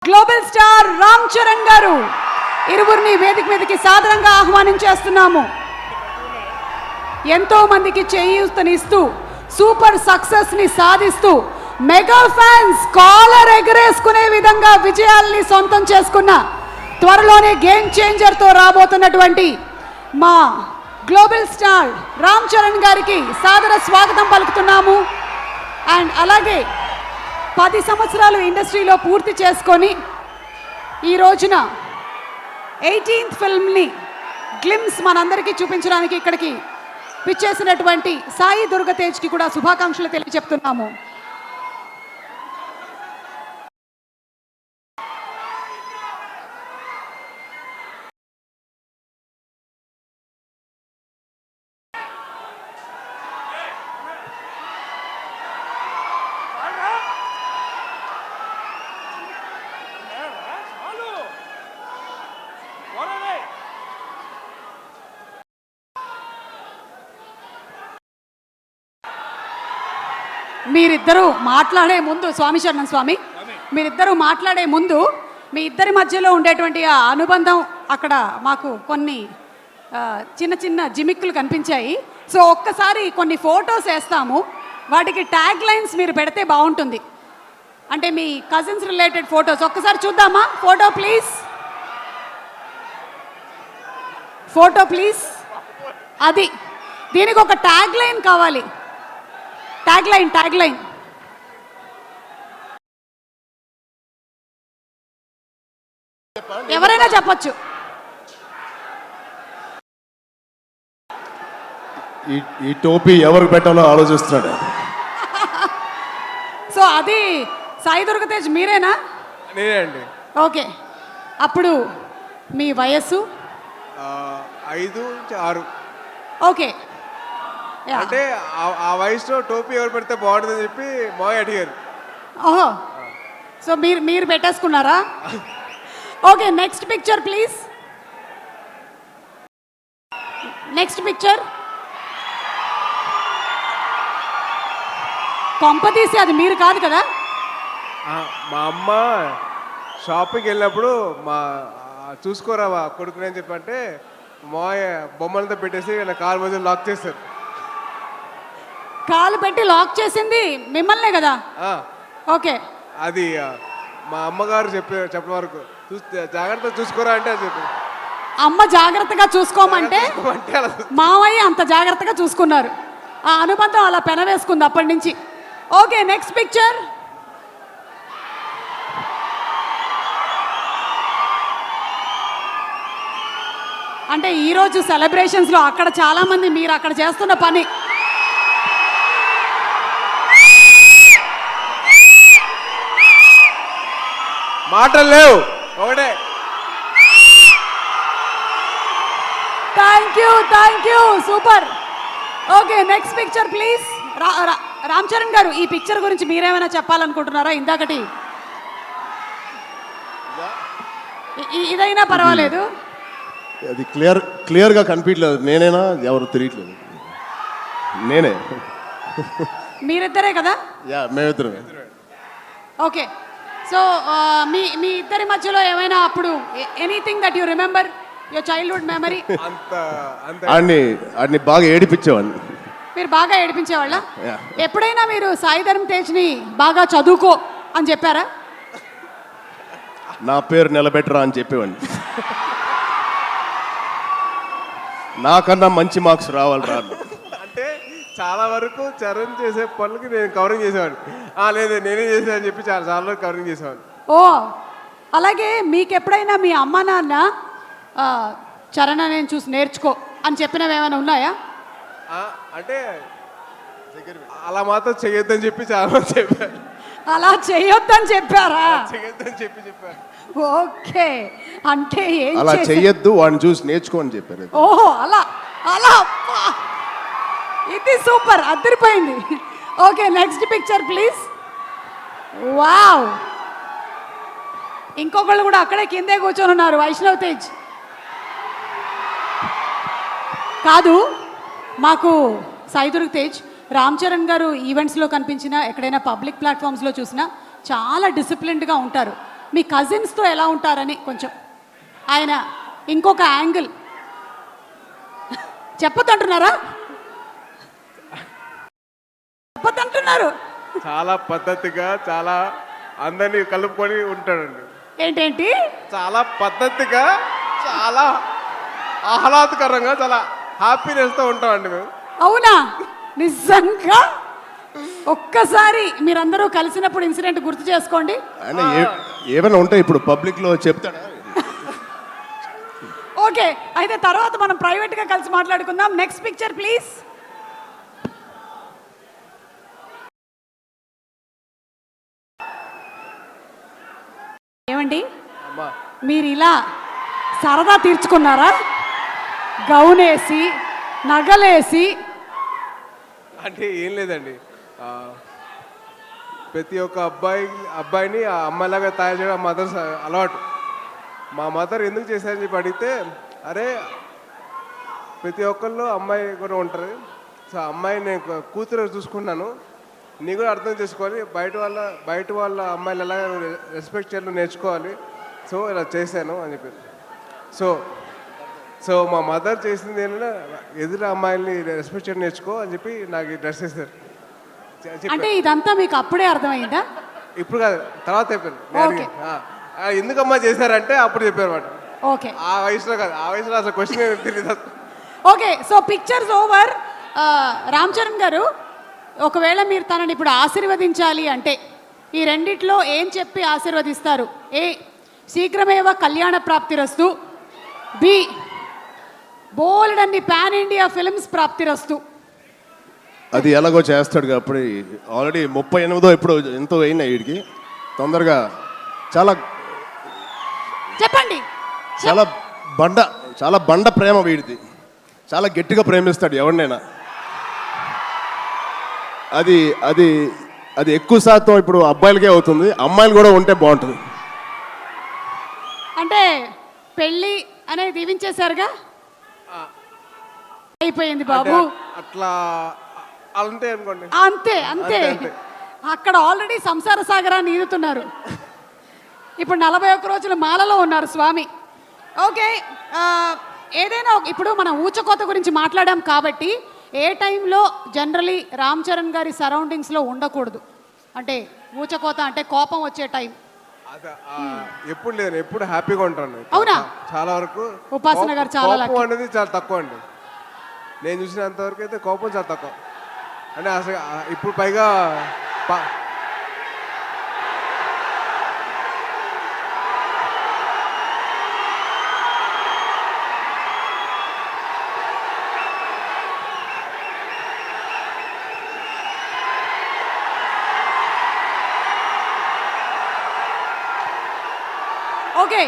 Global star Ram Charan గారు ఇరువురిని వేదిక మీదకి సాదరంగా ఆహ్వానించేస్తున్నాము. ఎంతో మందికి చేయూతనిస్తూ సూపర్ సక్సెస్ ని సాధిస్తూ మెగా ఫ్యాన్స్ కాలర్ ఎగరేసుకునే విధంగా విజయాల్ని సొంతం చేసుకున్న త్వరలోనే గేమ్ చేంజర్ తో రాబోతున్నటువంటి మా గ్లోబల్ స్టార్ రామ్ చరణ్ గారికి సాదర స్వాగతం పలుకుతున్నాము. అండ్ అలాగే 10 సంవత్సరాలు ఇండస్ట్రీలో పూర్తి చేసుకొని ఈ రోజున 18th ఫిల్మ్ని గ్లిమ్స్ మనందరికీ చూపించడానికి ఇక్కడికి పిచ్చేసినటువంటి సాయి దుర్గ తేజ్కి కూడా శుభాకాంక్షలు తెలియజెప్తున్నాము. మీరిద్దరూ మాట్లాడే ముందు స్వామి శరణం స్వామి, మీరిద్దరూ మాట్లాడే ముందు మీ ఇద్దరి మధ్యలో ఉండేటువంటి ఆ అనుబంధం అక్కడ మాకు కొన్ని చిన్న చిన్న జిమిక్కులు కనిపించాయి. సో ఒక్కసారి కొన్ని ఫొటోస్ వేస్తాము, వాటికి ట్యాగ్ లైన్స్ మీరు పెడితే బాగుంటుంది. అంటే మీ కజిన్స్ రిలేటెడ్ ఫొటోస్ ఒక్కసారి చూద్దామా? Photo please, photo please. అది దీనికి ఒక ట్యాగ్ లైన్ కావాలి. ట్యాగ్ లైన్ ఎవరైనా చెప్పొచ్చు. ఈ టోపీ ఎవరు పెట్టాలో ఆలోచిస్తున్నాడు. సో అది సాయి దుర్గ తేజ్ మీరేనా? నేనే అండి. ఓకే, అప్పుడు మీ వయస్సు 5 నుంచి 6. ఓకే, అంటే ఆ వయసులో టోపీ ఎవరు పెడితే బాగుంటుందని చెప్పి మాయ అడిగారు. ఓహో, సో మీరు పెట్టేసుకున్నారా? Okay, next picture please. Next picture. కొంపతీసి అది మీరు కాదు కదా? మా అమ్మ షాపింగ్కి వెళ్ళినప్పుడు చూసుకోరా కొడుకుని అని చెప్పంటే మాయ బొమ్మలతో పెట్టేసి నా కాలు మధ్య లాక్ చేస్తారు. కాలు పెట్టి లాక్ చేసింది మిమ్మల్నే కదా? ఓకే, అది మా అమ్మగారు చెప్పిన వరకు జాగ్రత్తగా చూసుకోరా అంటే అది చెప్పి అమ్మ జాగ్రత్తగా చూసుకోమంటే మావయ్య అంత జాగ్రత్తగా చూసుకున్నారు. ఆ అనుబంధం అలా పెనవేసుకుంది అప్పటి నుంచి. Okay, next picture. అంటే ఈరోజు సెలబ్రేషన్స్లో అక్కడ చాలామంది మీరు అక్కడ చేస్తున్న పని మాటలు లేవు, ఒకటే. Thank you super. Okay, next picture please. Ram Charan గారు, ఈ పిక్చర్ గురించి మీరేమైనా చెప్పాలనుకుంటున్నారా? ఇందాకటి ఇదైనా పర్వాలేదు. అది క్లియర్గా కనిపించలేదు. నేనేనా ఎవరు తెలియట్లేదు. నేనే. మీరిద్దరే కదా? యా, మేమిద్దరమే. ఓకే, సో మీ ఇద్దరి మధ్యలో ఏమైనా అప్పుడు anything that you remember your childhood memory? ఆడిని బాగా ఏడిపించేవాడిని. మీరు బాగా ఏడిపించేవాళ్ళ? ఎప్పుడైనా మీరు సాయి ధరమ్ తేజ్ని బాగా చదువుకో అని చెప్పారా? నా పేరు నిలబెట్టరా అని చెప్పేవాడిని. నాకన్నా మంచి మార్క్స్ రావాలి రా. అంటే చాలా వరకు చరణ్ చేసే పనులకి నేను కవరింగ్ చేసేవాడిని. లేదు నేనే చేసాను చెప్పి చాలా వరకు కవరింగ్ చేసేవాడిని. ఓ, అలాగే మీకు ఎప్పుడైనా మీ అమ్మ నాన్న చరణ్ నేను చూసి నేర్చుకో అని చెప్పినవి ఏమైనా ఉన్నాయా? అంటే అలా మాత్రం చెయ్యొద్దని చెప్పి చాలా మంది చెప్పారు. అలా చెయ్యొద్దని చెప్పారా? చెయ్యొద్దని చెప్పారు. ఓకే, అంటే అలా చెయ్యొద్దు, వాడిని చూసి నేర్చుకో అని చెప్పారు. ఓహో, అలా అలా. ఇది సూపర్, అదిరిపోయింది. Okay, next picture please. Wow, ఇంకొకళ్ళు కూడా అక్కడే కిందే కూర్చొని ఉన్నారు. వైష్ణవ్ తేజ్ కాదు, మాకు సాయి దుర్గ తేజ్ రామ్ చరణ్ గారు ఈవెంట్స్లో కనిపించినా ఎక్కడైనా పబ్లిక్ ప్లాట్ఫామ్స్లో చూసినా చాలా డిసిప్లిన్డ్గా ఉంటారు. మీ కజిన్స్తో ఎలా ఉంటారని కొంచెం ఆయన ఇంకొక యాంగిల్ చెప్పొద్దంటున్నారా? చెప్పొద్దంటున్నారు. చాలా పద్ధతిగా చాలా అందరినీ కలుపుకొని ఉంటాడండి. ఏంటేంటి? చాలా పద్ధతిగా చాలా ఆహ్లాదకరంగా చాలా హ్యాపీనెస్తో ఉంటామండి మేము. అవునా? నిజంగా ఒక్కసారి మీరందరూ కలిసినప్పుడు ఇన్సిడెంట్ గుర్తు చేసుకోండి. ఆయన ఏమైనా ఉంటే ఇప్పుడు పబ్లిక్లో చెప్తాడా? ఓకే, అయితే తర్వాత మనం ప్రైవేట్గా కలిసి మాట్లాడుకుందాం. Next picture please. ఏమండి అమ్మా మీరు ఇలా సరదా తీర్చుకున్నారా? గౌనేసి నగలేసి. అంటే ఏం లేదండి, ప్రతి ఒక్క అబ్బాయిని ఆ అమ్మాయిలాగా తయారు చేయడం మదర్ అలవాటు. మా మదర్ ఎందుకు చేశారని చెప్పి అడిగితే, అరే ప్రతి ఒక్కళ్ళు అమ్మాయి కూడా ఉంటారు, సో అమ్మాయి నేను కూతురు చూసుకున్నాను, నీ కూడా అర్థం చేసుకోవాలి, బయట వాళ్ళ అమ్మాయిలు ఎలా రెస్పెక్ట్ చేయాలో నేర్చుకోవాలి, సో ఇలా చేశాను అని చెప్పి. సో మా మదర్ చేసింది ఏంటంటే ఎదురు అమ్మాయిల్ని రెస్పెక్ట్ చేయడం నేర్చుకో అని చెప్పి నాకు డ్రెస్ చేశారు. అంటే ఇదంతా మీకు అప్పుడే అర్థమైందా? ఇప్పుడు కాదు, తర్వాత చెప్పాను. ఓకే. ఎందుకమ్మా చేశారంటే అప్పుడు చెప్పారు మాట. ఓకే, ఆ వయసులో కాదు, ఆ వయసులో అసలు క్వశ్చన్ తెలియదు. Okay. So pictures over. Ram Charan గారు, ఒకవేళ మీరు తనని ఇప్పుడు ఆశీర్వదించాలి అంటే ఈ రెండిట్లో ఏం చెప్పి ఆశీర్వదిస్తారు? ఏ, శీఘ్రమేవ కళ్యాణ ప్రాప్తిరస్తు. బి, బోల్డ్ అన్ని పాన్ ఇండియా ఫిల్మ్స్ ప్రాప్తిరస్తు. అది ఎలాగో చేస్తాడు. అప్పుడు ఆల్రెడీ 38 ఇప్పుడు ఎంతో అయినాయి వీడికి. తొందరగా చాలా చెప్పండి. చాలా బండ ప్రేమ వీడిది. చాలా గట్టిగా ప్రేమిస్తాడు ఎవరినైనా. అది అది అది ఎక్కువ శాతం ఇప్పుడు అబ్బాయిలకే అవుతుంది, అమ్మాయిలు కూడా ఉంటే బాగుంటుంది. అంటే పెళ్ళి అనేది దీవించేశారుగా, అయిపోయింది బాబు. అట్లా అంతే అనుకోండి. అంతే అంతే. అక్కడ ఆల్రెడీ సంసార సాగరాన్ని ఈదుతున్నారు. ఇప్పుడు 41 రోజుల మాలలో ఉన్నారు స్వామి. ఓకే, ఏదైనా ఇప్పుడు మనం ఊచకోత గురించి మాట్లాడాం కాబట్టి ఏ టైంలో జనరలీ రామ్ చరణ్ గారి సరౌండింగ్స్లో ఉండకూడదు? అంటే ఊచకోత అంటే కోపం వచ్చే టైం. ఎప్పుడు లేదు, ఎప్పుడు హ్యాపీగా ఉంటాను. అవునా? చాలా వరకు ఉపాసన గారు చాలా కోపం అనేది చాలా తక్కువ అండి. నేను చూసినంత వరకు అయితే కోపం చాలా తక్కువ. అంటే అసలు ఇప్పుడు పైగా ఓకే